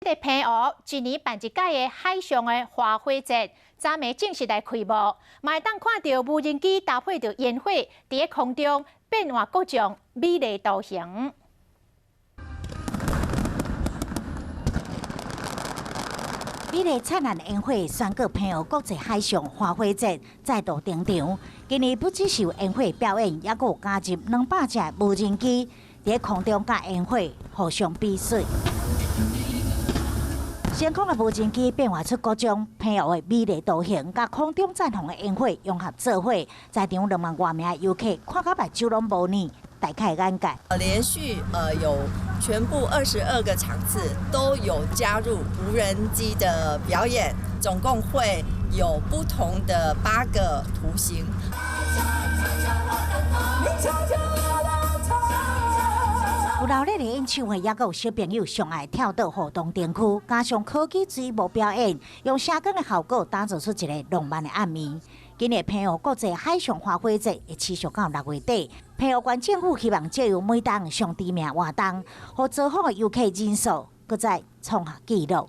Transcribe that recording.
个平湖一年办一届的海上的花火节，昨暝正式来开幕。会当看到无人机搭配着烟火，伫空中变换各种美丽图形。美丽灿烂的烟火宣告平湖国际海上花火节再度登场。今年不只是有烟火表演，也有加入200只无人机伫空中甲烟火互相比水。先空的无人机变化出各种平湖的美丽图形，甲空中绽放的烟火融合做伙，在场2万多名游客看到目睭拢无腻，大开眼界。连续有全部22个场次都有加入无人机的表演，总共会有不同的8个图形。有热烈的演唱会，也有小朋友上爱跳到活动店区，加上科技水幕表演，用声光的效果打造出一个浪漫的暗暝。今年平湖国际海上花火节会持续到6月底。平湖县政府希望借由每档上知名活动，和造访的游客人数，搁再创下纪录。